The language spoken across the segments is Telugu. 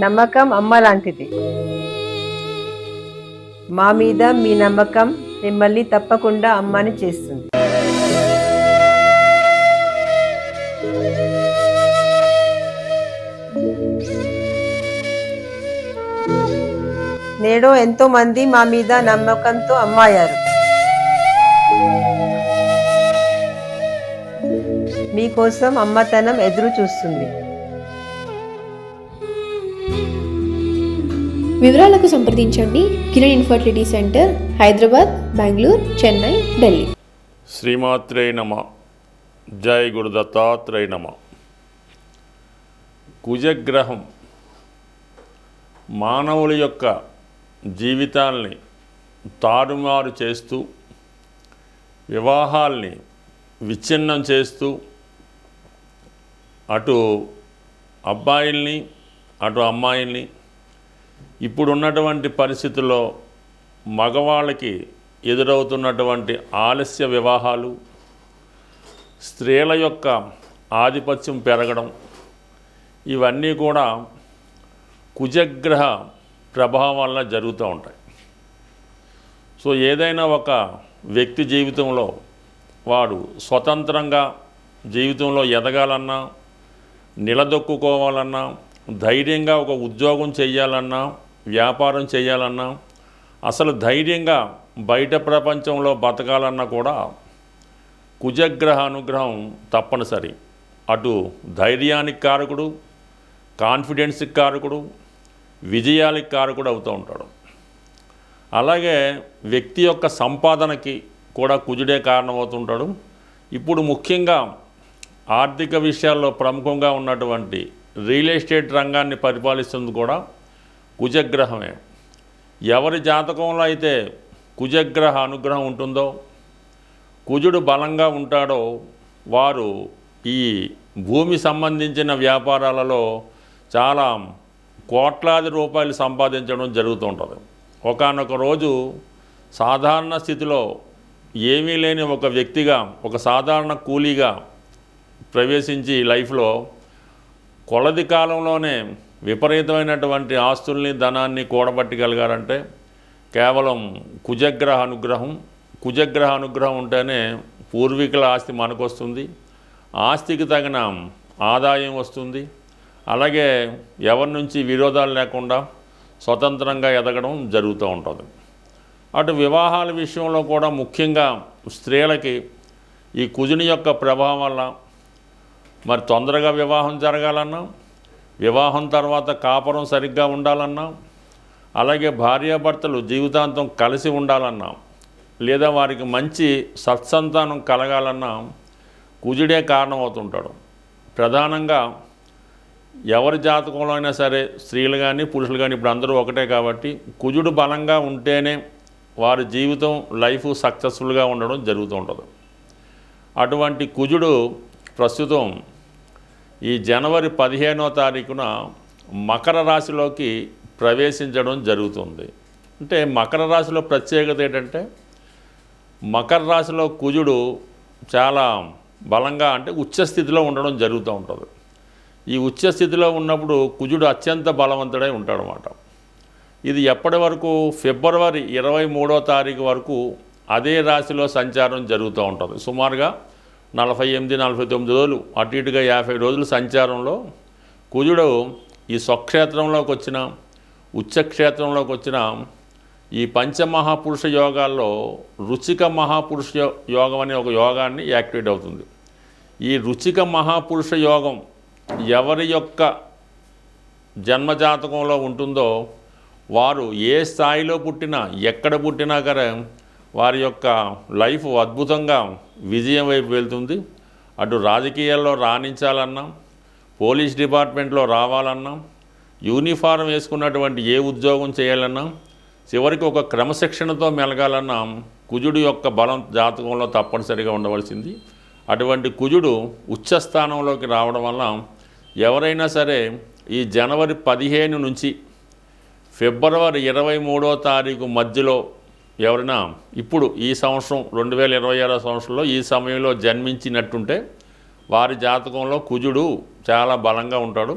నమ్మకం అమ్మ లాంటిది. మా మీద మీ నమ్మకం మిమ్మల్ని తప్పకుండా అమ్మని చేస్తుంది. నేడు ఎంతో మంది మా మీద నమ్మకంతో అమ్మాయారు. మీకోసం అమ్మతనం ఎదురు చూస్తుంది. వివరాలకు సంప్రదించండి. Kiran infertility centre, Hyderabad, Bengaluru, Chennai, Delhi. శ్రీమాత్రే నమః. జై గురు దత్తాత్రేయ నమః. కుజగ్రహం మానవుల యొక్క జీవితాల్ని తారుమారు చేస్తూ, వివాహాల్ని విచ్ఛిన్నం చేస్తూ, అటు అబ్బాయిల్ని అటు అమ్మాయిల్ని, ఇప్పుడున్నటువంటి పరిస్థితుల్లో మగవాళ్ళకి ఎదురవుతున్నటువంటి ఆలస్య వివాహాలు, స్త్రీల యొక్క ఆధిపత్యం పెరగడం, ఇవన్నీ కూడా కుజగ్రహ ప్రభావం వల్ల జరుగుతూ ఉంటాయి. సో ఏదైనా ఒక వ్యక్తి జీవితంలో వాడు స్వతంత్రంగా జీవితంలో ఎదగాలన్నా, నిలదొక్కుకోవాలన్నా, ధైర్యంగా ఒక ఉద్యోగం చేయాలన్నా, వ్యాపారం చేయాలన్నా, అసలు ధైర్యంగా బయట ప్రపంచంలో బతకాలన్నా కూడా కుజగ్రహ అనుగ్రహం తప్పనిసరి. అటు ధైర్యానికి కారకుడు, కాన్ఫిడెన్స్కి కారకుడు, విజయాలకు కారకుడు అవుతూ ఉంటాడు. అలాగే వ్యక్తి యొక్క సంపాదనకి కూడా కుజుడే కారణమవుతుంటాడు. ఇప్పుడు ముఖ్యంగా ఆర్థిక విషయాల్లో ప్రముఖంగా ఉన్నటువంటి రియల్ ఎస్టేట్ రంగాన్ని పరిపాలిస్తుంది కూడా కుజగ్రహమే. ఎవరి జాతకంలో అయితే కుజగ్రహ అనుగ్రహం ఉంటుందో, కుజుడు బలంగా ఉంటాడో, వారు ఈ భూమి సంబంధించిన వ్యాపారాలలో చాలా కోట్లాది రూపాయలు సంపాదించడం జరుగుతూ ఉంటుంది. ఒకానొక రోజు సాధారణ స్థితిలో ఏమీ లేని ఒక వ్యక్తిగా, ఒక సాధారణ కూలీగా ప్రవేశించి లైఫ్లో కొలది కాలంలోనే విపరీతమైనటువంటి ఆస్తుల్ని, ధనాన్ని కూడబట్టగలిగారంటే కేవలం కుజగ్రహ అనుగ్రహం. కుజగ్రహ అనుగ్రహం ఉంటేనే పూర్వీకుల ఆస్తి మనకు వస్తుంది, ఆస్తికి తగిన ఆదాయం వస్తుంది. అలాగే ఎవరి నుంచి విరోధాలు లేకుండా స్వతంత్రంగా ఎదగడం జరుగుతూ ఉంటుంది. అటు వివాహాల విషయంలో కూడా ముఖ్యంగా స్త్రీలకి ఈ కుజుని యొక్క ప్రభావం వల్ల మరి తొందరగా వివాహం జరగాలన్నా, వివాహం తర్వాత కాపురం సరిగ్గా ఉండాలన్నా, అలాగే భార్యాభర్తలు జీవితాంతం కలిసి ఉండాలన్నా, లేదా వారికి మంచి సత్సంతానం కలగాలన్నా కుజుడే కారణమవుతుంటాడు. ప్రధానంగా ఎవరి జాతకంలో అయినా సరే, స్త్రీలు కానీ పురుషులు కానీ ఇప్పుడు అందరూ ఒకటే కాబట్టి కుజుడు బలంగా ఉంటేనే వారి జీవితం, లైఫ్ సక్సెస్ఫుల్గా ఉండడం జరుగుతూ ఉంటుంది. అటువంటి కుజుడు ప్రస్తుతం ఈ జనవరి 15వ తారీఖున మకర రాశిలోకి ప్రవేశించడం జరుగుతుంది. అంటే మకర రాశిలో ప్రత్యేకత ఏంటంటే, మకర రాశిలో కుజుడు చాలా బలంగా, అంటే ఉచ్చస్థితిలో ఉండడం జరుగుతూ ఉంటుంది. ఈ ఉచ్చస్థితిలో ఉన్నప్పుడు కుజుడు అత్యంత బలవంతుడై ఉంటాడనమాట. ఇది ఎప్పటి వరకు? ఫిబ్రవరి 23వ తారీఖు వరకు అదే రాశిలో సంచారం జరుగుతూ ఉంటుంది. సుమారుగా 48-49 రోజులు, అటు ఇటుగా 50 రోజుల సంచారంలో కుజుడు ఈ స్వక్షేత్రంలోకి వచ్చిన, ఉచ్చక్షేత్రంలోకి వచ్చిన ఈ పంచమహాపురుష యోగాల్లో రుచిక మహాపురుష యోగం అనే ఒక యోగాన్ని యాక్టివేట్ అవుతుంది. ఈ రుచిక మహాపురుష యోగం ఎవరి యొక్క జన్మజాతకంలో ఉంటుందో వారు ఏ స్థాయిలో పుట్టినా, ఎక్కడ పుట్టినా కానీ వారి యొక్క లైఫ్ అద్భుతంగా విజయం వైపు వెళ్తుంది. అటు రాజకీయాల్లో రాణించాలన్నా, పోలీస్ డిపార్ట్మెంట్లో రావాలన్నా, యూనిఫారం వేసుకున్నటువంటి ఏ ఉద్యోగం చేయాలన్నా, చివరికి ఒక క్రమశిక్షణతో మెలగాలన్నా కుజుడు యొక్క బలం జాతకంలో తప్పనిసరిగా ఉండవలసింది. అటువంటి కుజుడు ఉచ్చస్థానంలోకి రావడం వల్ల ఎవరైనా సరే ఈ జనవరి 15 నుంచి ఫిబ్రవరి 23వ తారీఖు మధ్యలో ఎవరైనా ఇప్పుడు ఈ సంవత్సరం 2026 సంవత్సరంలో ఈ సమయంలో జన్మించినట్టుంటే వారి జాతకంలో కుజుడు చాలా బలంగా ఉంటాడు.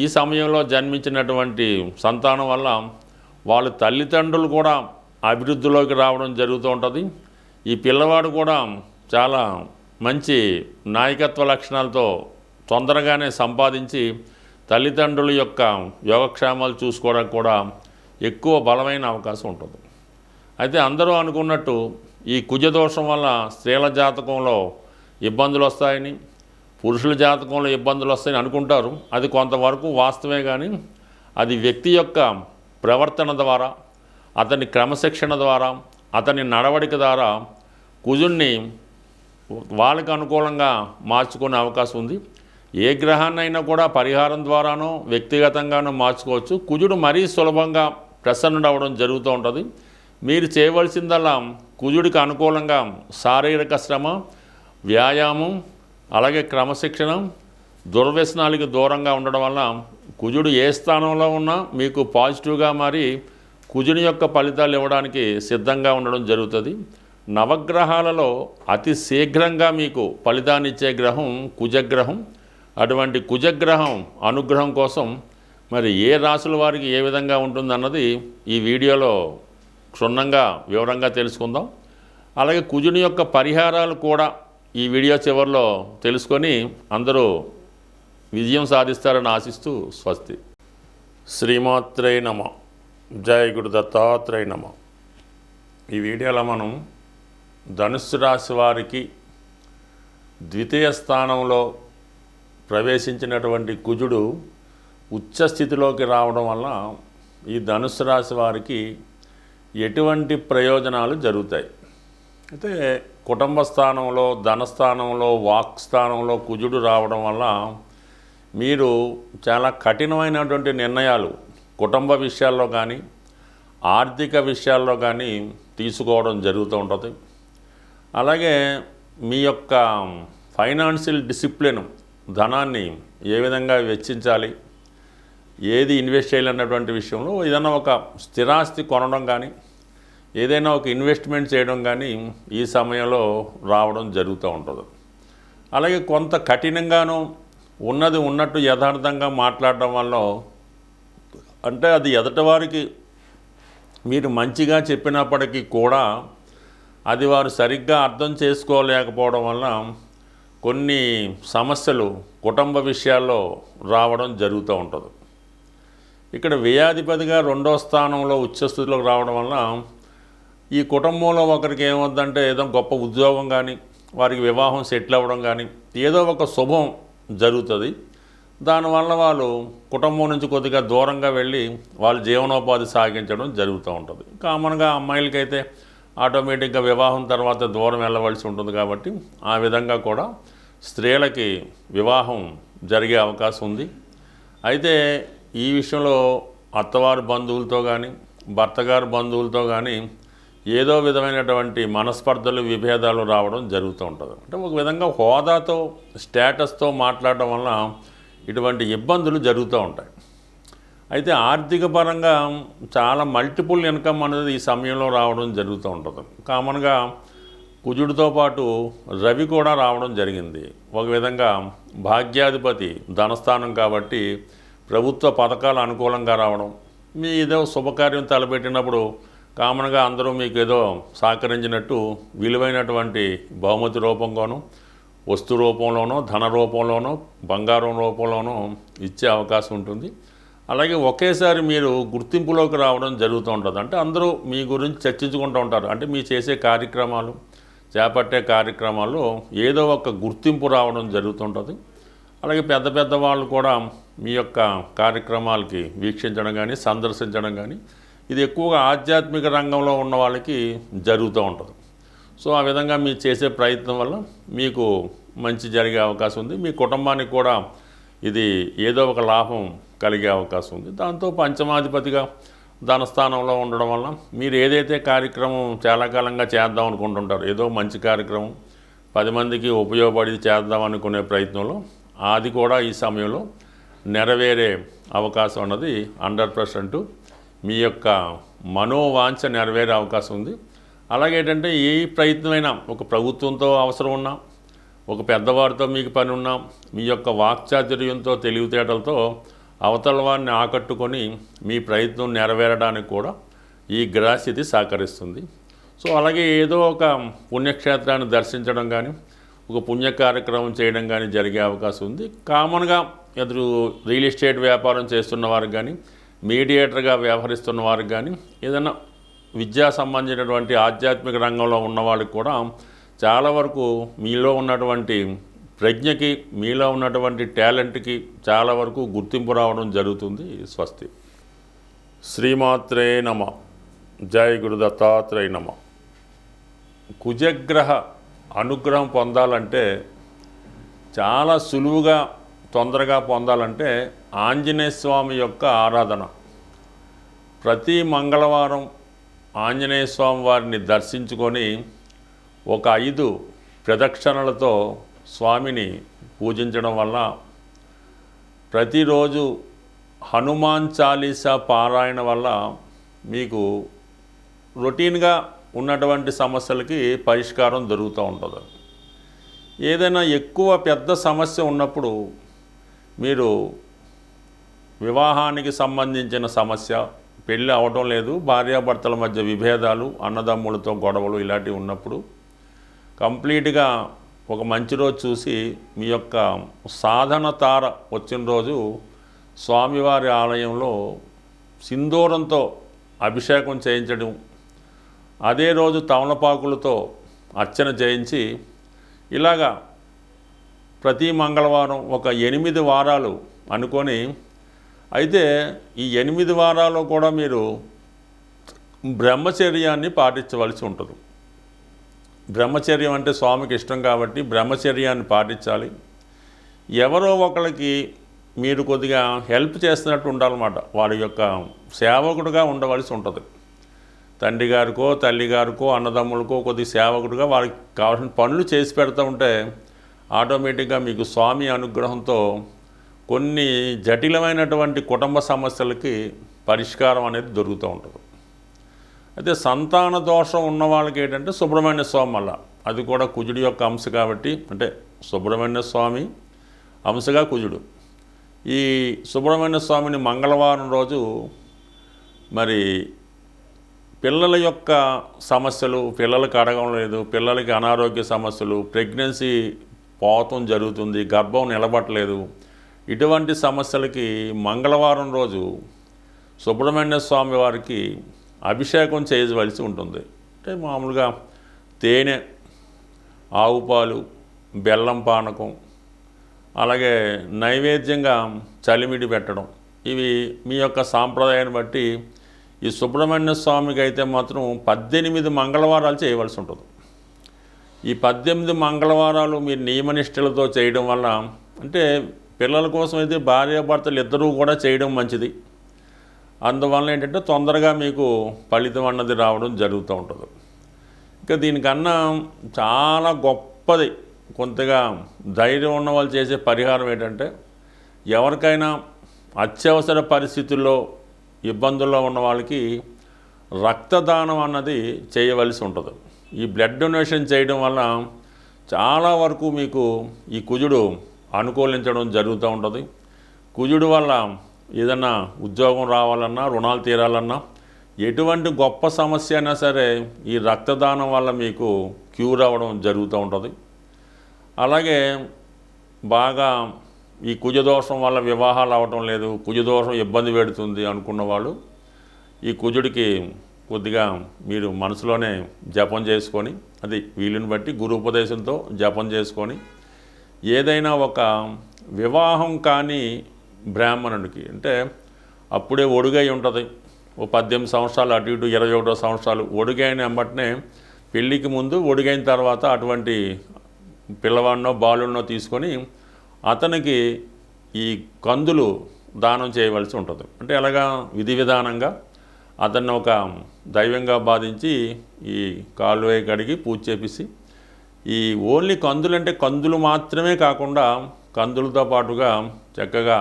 ఈ సమయంలో జన్మించినటువంటి సంతానం వల్ల వాళ్ళ తల్లిదండ్రులు కూడా అభివృద్ధిలోకి రావడం జరుగుతూ ఉంటుంది. ఈ పిల్లవాడు కూడా చాలా మంచి నాయకత్వ లక్షణాలతో తొందరగానే సంపాదించి తల్లిదండ్రుల యొక్క యోగక్షేమాలు చూసుకోవడానికి కూడా ఎక్కువ బలమైన అవకాశం ఉంటుంది. అయితే అందరూ అనుకున్నట్టు ఈ కుజదోషం వల్ల స్త్రీల జాతకంలో ఇబ్బందులు వస్తాయని, పురుషుల జాతకంలో ఇబ్బందులు వస్తాయని అనుకుంటారు. అది కొంతవరకు వాస్తవమే, కానీ అది వ్యక్తి యొక్క ప్రవర్తన ద్వారా, అతని క్రమశిక్షణ ద్వారా, అతని నడవడిక ద్వారా కుజుడిని వాళ్ళకి అనుకూలంగా మార్చుకునే అవకాశం ఉంది. ఏ గ్రహాన్నైనా కూడా పరిహారం ద్వారానో వ్యక్తిగతంగానో మార్చుకోవచ్చు. కుజుడు మరీ సులభంగా ప్రసన్నుడవడం జరుగుతూ ఉంటుంది. మీరు చేయవలసిందల్లా కుజుడికి అనుకూలంగా శారీరక శ్రమ, వ్యాయామం, అలాగే క్రమశిక్షణ, దుర్వ్యసనాలకి దూరంగా ఉండడం వల్ల కుజుడు ఏ స్థానంలో ఉన్నా మీకు పాజిటివ్గా మారి కుజుని యొక్క ఫలితాలు ఇవ్వడానికి సిద్ధంగా ఉండడం జరుగుతుంది. నవగ్రహాలలో అతి శీఘ్రంగా మీకు ఫలితాన్ని ఇచ్చే గ్రహం కుజగ్రహం. అటువంటి కుజగ్రహం అనుగ్రహం కోసం మరి ఏ రాశుల వారికి ఏ విధంగా ఉంటుందన్నది ఈ వీడియోలో క్షుణ్ణంగా వివరంగా తెలుసుకుందాం. అలాగే కుజుని యొక్క పరిహారాలు కూడా ఈ వీడియో చివరిలో తెలుసుకొని అందరూ విజయం సాధిస్తారని ఆశిస్తూ స్వస్తి. శ్రీమాత్రే నమః. జయ గురు దత్తాత్రేయ నమః. ఈ వీడియోలో మనం ధనుస్సు రాశి వారికి ద్వితీయ స్థానంలో ప్రవేశించినటువంటి కుజుడు ఉచ్చ స్థితిలోకి రావడం వల్ల ఈ ధనుస్సు రాశి వారికి ఎటువంటి ప్రయోజనాలు జరుగుతాయి. అయితే కుటుంబ స్థానంలో, ధనస్థానంలో, వాక్ స్థానంలో కుజుడు రావడం వల్ల మీరు చాలా కఠినమైనటువంటి నిర్ణయాలు కుటుంబ విషయాల్లో కానీ, ఆర్థిక విషయాల్లో కానీ తీసుకోవడం జరుగుతూ ఉంటుంది. అలాగే మీ యొక్క ఫైనాన్షియల్ డిసిప్లిన్, ధనాన్ని ఏ విధంగా వెచ్చించాలి, ఏది ఇన్వెస్ట్ చేయాలన్నటువంటి విషయంలో ఏదైనా ఒక స్థిరాస్తి కొనడం కానీ, ఏదైనా ఒక ఇన్వెస్ట్మెంట్ చేయడం కానీ ఈ సమయంలో రావడం జరుగుతూ ఉంటుంది. అలాగే కొంత కఠినంగానూ ఉన్నది ఉన్నట్టు యథార్థంగా మాట్లాడడం వల్ల, అంటే అది ఎదుటివారికి మీరు మంచిగా చెప్పినప్పటికీ కూడా అది వారు సరిగ్గా అర్థం చేసుకోలేకపోవడం వల్ల కొన్ని సమస్యలు కుటుంబ విషయాల్లో రావడం జరుగుతూ ఉంటుంది. ఇక్కడ వ్యయాధిపతిగా 2వ స్థానంలో ఉచ్చస్థితిలోకి రావడం వల్ల ఈ కుటుంబంలో ఒకరికి ఏమవుద్దంటే ఏదో గొప్ప ఉద్యోగం కానీ, వారికి వివాహం సెటిల్ అవ్వడం కానీ, ఏదో ఒక శుభం జరుగుతుంది. దానివల్ల వాళ్ళు కుటుంబం నుంచి కొద్దిగా దూరంగా వెళ్ళి వాళ్ళ జీవనోపాధి సాగించడం జరుగుతూ ఉంటుంది. కామన్గా అమ్మాయిలకైతే ఆటోమేటిక్గా వివాహం తర్వాత దూరం వెళ్ళవలసి ఉంటుంది. కాబట్టి ఆ విధంగా కూడా స్త్రీలకి వివాహం జరిగే అవకాశం ఉంది. అయితే ఈ విషయంలో అత్తవారి బంధువులతో కానీ, భర్తగారి బంధువులతో కానీ ఏదో విధమైనటువంటి మనస్పర్ధలు, విభేదాలు రావడం జరుగుతూ ఉంటుంది. అంటే ఒక విధంగా హోదాతో, స్టేటస్తో మాట్లాడడం వల్ల ఇటువంటి ఇబ్బందులు జరుగుతూ ఉంటాయి. అయితే ఆర్థిక పరంగా చాలా మల్టిపుల్ ఇన్కమ్ అనేది ఈ సమయంలో రావడం జరుగుతూ ఉంటుంది. కామన్గా కుజుడితో పాటు రవి కూడా రావడం జరిగింది. ఒక విధంగా భాగ్యాధిపతి ధనస్థానం కాబట్టి ప్రభుత్వ పథకాలు అనుకూలంగా రావడం, మీ ఏదో శుభకార్యం తలపెట్టినప్పుడు కామన్గా అందరూ మీకు ఏదో సహకరించినట్టు విలువైనటువంటి బహుమతి రూపంగానూ, వస్తు రూపంలోనో, ధన రూపంలోనో, బంగారం రూపంలోనో ఇచ్చే అవకాశం ఉంటుంది. అలాగే ఒకేసారి మీరు గుర్తింపులోకి రావడం జరుగుతూ ఉంటుంది. అంటే అందరూ మీ గురించి చర్చించుకుంటూ ఉంటారు. అంటే మీ చేసే కార్యక్రమాలు, చేపట్టే కార్యక్రమాల్లో ఏదో ఒక గుర్తింపు రావడం జరుగుతుంటుంది. అలాగే పెద్ద పెద్ద వాళ్ళు కూడా మీ యొక్క కార్యక్రమాలకి వీక్షించడం కానీ, సందర్శించడం కానీ, ఇది ఎక్కువగా ఆధ్యాత్మిక రంగంలో ఉన్న వాళ్ళకి జరుగుతూ ఉంటుంది. సో ఆ విధంగా మీరు చేసే ప్రయత్నం వల్ల మీకు మంచి జరిగే అవకాశం ఉంది. మీ కుటుంబానికి కూడా ఇది ఏదో ఒక లాభం కలిగే అవకాశం ఉంది. దాంతో పంచమాధిపతిగా ధనస్థానంలో ఉండడం వల్ల మీరు ఏదైతే కార్యక్రమం చాలా కాలంగా చేద్దాం అనుకుంటుంటారు, ఏదో మంచి కార్యక్రమం 10 మందికి ఉపయోగపడి చేద్దాం అనుకునే ప్రయత్నంలో అది కూడా ఈ సమయంలో నెరవేరే అవకాశం అన్నది 100% మీ యొక్క మనోవాంఛ నెరవేరే అవకాశం ఉంది. అలాగే ఏంటంటే ఏ ప్రయత్నమైనా ఒక ప్రభుత్వంతో అవసరం ఉన్నా, ఒక పెద్దవారితో మీకు పని ఉన్నా మీ యొక్క వాక్చాతుర్యంతో తెలివితేటలతో అవతల వారిని ఆకట్టుకొని మీ ప్రయత్నం నెరవేరడానికి కూడా ఈ గ్రహస్థితి సహకరిస్తుంది. సో అలాగే ఏదో ఒక పుణ్యక్షేత్రాన్ని దర్శించడం కానీ ఒక పుణ్య కార్యక్రమం చేయడం కానీ జరిగే అవకాశం ఉంది. కామన్గా ఎదురు రియల్ ఎస్టేట్ వ్యాపారం చేస్తున్న వారికి కానీ మీడియేటర్గా వ్యవహరిస్తున్న వారికి కానీ ఏదైనా విద్యా సంబంధించినటువంటి ఆధ్యాత్మిక రంగంలో ఉన్న వాళ్ళకి కూడా చాలా వరకు మీలో ఉన్నటువంటి ప్రజ్ఞకి మీలో ఉన్నటువంటి టాలెంట్కి చాలా వరకు గుర్తింపు రావడం జరుగుతుంది. స్వస్తి. శ్రీమాత్రే నమ. జై గురు దత్తాత్రేయ నమ. కుజగ్రహ అనుగ్రహం పొందాలంటే చాలా సులువుగా తొందరగా పొందాలంటే ఆంజనేయ స్వామి యొక్క ఆరాధన. ప్రతి మంగళవారం ఆంజనేయ స్వామి వారిని దర్శించుకొని ఒక 5 ప్రదక్షిణలతో స్వామిని పూజించడం వల్ల, ప్రతిరోజు హనుమాన్ చాలీసా పారాయణ వల్ల మీకు రొటీన్గా ఉన్నటువంటి సమస్యలకి పరిష్కారం దొరుకుతూ ఉంటుంది. ఏదైనా ఎక్కువ పెద్ద సమస్య ఉన్నప్పుడు మీరు వివాహానికి సంబంధించిన సమస్య, పెళ్ళి అవడం లేదు, భార్యాభర్తల మధ్య విభేదాలు, అన్నదమ్ములతో గొడవలు ఇలాంటివి ఉన్నప్పుడు కంప్లీట్గా ఒక మంచి రోజు చూసి మీ యొక్క సాధన తార వచ్చిన రోజు స్వామివారి ఆలయంలో సింధూరంతో అభిషేకం చేయించడం, అదే రోజు తమలపాకులతో అర్చన చేయించి ఇలాగా ప్రతి మంగళవారం ఒక 8 వారాలు అనుకొని, అయితే ఈ 8 వారాలు కూడా మీరు బ్రహ్మచర్యాన్ని పాటించవలసి ఉంటుంది. బ్రహ్మచర్యం అంటే స్వామికి ఇష్టం కాబట్టి బ్రహ్మచర్యాన్ని పాటించాలి. ఎవరో ఒకరికి మీరు కొద్దిగా హెల్ప్ చేస్తున్నట్టు ఉండాలన్నమాట. వారి యొక్క సేవకుడుగా ఉండవలసి ఉంటుంది. తండ్రి గారికో తల్లి గారికో అన్నదమ్ములకో కొద్ది సేవకుడుగా వారికి కావాల్సిన పనులు చేసి పెడతా ఉంటే ఆటోమేటిక్గా మీకు స్వామి అనుగ్రహంతో కొన్ని జటిలమైనటువంటి కుటుంబ సమస్యలకి పరిష్కారం అనేది దొరుకుతూ ఉంటుంది. అయితే సంతాన దోషం ఉన్న వాళ్ళకి ఏంటంటే సుబ్రహ్మణ్య స్వామి వల్ల, అది కూడా కుజుడి యొక్క అంశ కాబట్టి, అంటే సుబ్రహ్మణ్య స్వామి అంశగా కుజుడు. ఈ సుబ్రహ్మణ్య స్వామిని మంగళవారం రోజు మరి పిల్లల యొక్క సమస్యలు, పిల్లలకి అడగడం లేదు, పిల్లలకి అనారోగ్య సమస్యలు, ప్రెగ్నెన్సీ పోవటం జరుగుతుంది, గర్భం నిలబట్టలేదు, ఇటువంటి సమస్యలకి మంగళవారం రోజు సుబ్రహ్మణ్య స్వామి వారికి అభిషేకం చేయవలసి ఉంటుంది. అంటే మామూలుగా తేనె, ఆవు పాలు, బెల్లం పానకం, అలాగే నైవేద్యంగా చలిమిడి పెట్టడం, ఇవి మీ యొక్క సాంప్రదాయాన్ని బట్టి ఈ సుబ్రహ్మణ్య స్వామికి అయితే మాత్రం 18 మంగళవారాలు చేయవలసి ఉంటుంది. ఈ 18 మంగళవారాలు మీరు నియమనిష్టలతో చేయడం వల్ల, అంటే పిల్లల కోసం అయితే భార్యాభర్తలు ఇద్దరూ కూడా చేయడం మంచిది. అందువల్ల ఏంటంటే తొందరగా మీకు ఫలితం అన్నది రావడం జరుగుతూ ఉంటుంది. ఇంకా దీనికన్నా చాలా గొప్పది, కొంతగా ధైర్యం ఉన్న వాళ్ళు చేసే పరిహారం ఏంటంటే, ఎవరికైనా అత్యవసర పరిస్థితుల్లో ఇబ్బందుల్లో ఉన్న వాళ్ళకి రక్తదానం అన్నది చేయవలసి ఉంటుంది. ఈ బ్లడ్ డొనేషన్ చేయడం వల్ల చాలా వరకు మీకు ఈ కుజుడు అనుకూలించడం జరుగుతూ ఉంటుంది. కుజుడు వల్ల ఏదన్నా ఉద్యోగం రావాలన్నా, రుణాలు తీరాలన్నా, ఎటువంటి గొప్ప సమస్య అయినా సరే ఈ రక్తదానం వల్ల మీకు క్యూర్ అవ్వడం జరుగుతూ ఉంటుంది. అలాగే బాగా ఈ కుజదోషం వల్ల వివాహాలు అవ్వటం లేదు, కుజదోషం ఇబ్బంది పెడుతుంది అనుకున్న వాళ్ళు ఈ కుజుడికి కొద్దిగా మీరు మనసులోనే జపం చేసుకొని, అది వీలుని బట్టి గురు ఉపదేశంతో జపం చేసుకొని, ఏదైనా ఒక వివాహం కానీ బ్రాహ్మణుడికి, అంటే అప్పుడే ఒడుగై ఉంటుంది, ఓ 18 సంవత్సరాలు అటు ఇటు 21 సంవత్సరాలు ఒడుగైన వెంబటనే పెళ్ళికి ముందు ఒడుగైన తర్వాత అటువంటి పిల్లవాడినో బాలున్నో తీసుకొని అతనికి ఈ కందులు దానం చేయవలసి ఉంటుంది. అంటే అలాగా విధి విధానంగా అతన్ని ఒక దైవంగా భావించి ఈ కాలువే కడిగి పూజ చేపిసి, ఈ ఓన్లీ కందులు అంటే కందులు మాత్రమే కాకుండా కందులతో పాటుగా చక్కగా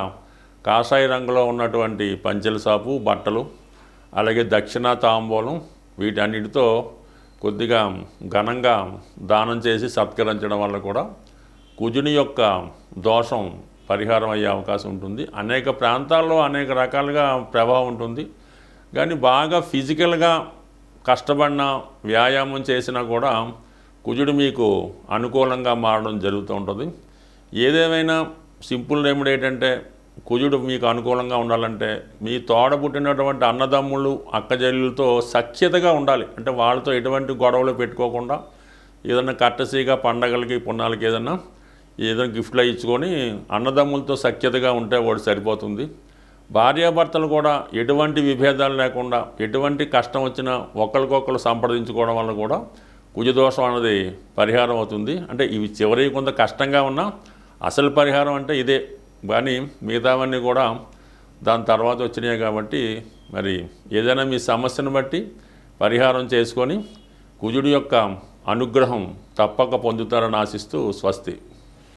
కాషాయ రంగులో ఉన్నటువంటి పంచెల సాపు, బట్టలు, అలాగే దక్షిణ తాంబూలం, వీటన్నిటితో కొద్దిగా ఘనంగా దానం చేసి సత్కరించడం వల్ల కూడా కుజుని యొక్క దోషం పరిహారం అయ్యే అవకాశం ఉంటుంది. అనేక ప్రాంతాల్లో అనేక రకాలుగా ప్రభావం ఉంటుంది. కానీ బాగా ఫిజికల్గా కష్టపడిన వ్యాయామం చేసినా కూడా కుజుడు మీకు అనుకూలంగా మారడం జరుగుతూ ఉంటుంది. ఏదేమైనా సింపుల్ రెమెడీ ఏంటంటే కుజుడు మీకు అనుకూలంగా ఉండాలంటే మీ తోడబుట్టినటువంటి అన్నదమ్ములు అక్కజల్లులతో సఖ్యతగా ఉండాలి. అంటే వాళ్ళతో ఎటువంటి గొడవలు పెట్టుకోకుండా ఏదైనా కట్టసీగా పండగలకి పుణ్యాలకి ఏదైనా గిఫ్ట్లు ఇచ్చుకొని అన్నదమ్ములతో సఖ్యతగా ఉంటే వాడు సరిపోతుంది. భార్యాభర్తలు కూడా ఎటువంటి విభేదాలు లేకుండా ఎటువంటి కష్టం వచ్చినా ఒకరికొకరు సంప్రదించుకోవడం వల్ల కూడా కుజదోషం అనేది పరిహారం అవుతుంది. అంటే ఇవి చివరి కొంత కష్టంగా ఉన్నా అసలు పరిహారం అంటే ఇదే. కానీ మిగతావన్నీ కూడా దాని తర్వాత వచ్చినాయి. కాబట్టి మరి ఏదైనా మీ సమస్యను బట్టి పరిహారం చేసుకొని కుజుడి యొక్క అనుగ్రహం తప్పక పొందుతారని ఆశిస్తూ స్వస్తి.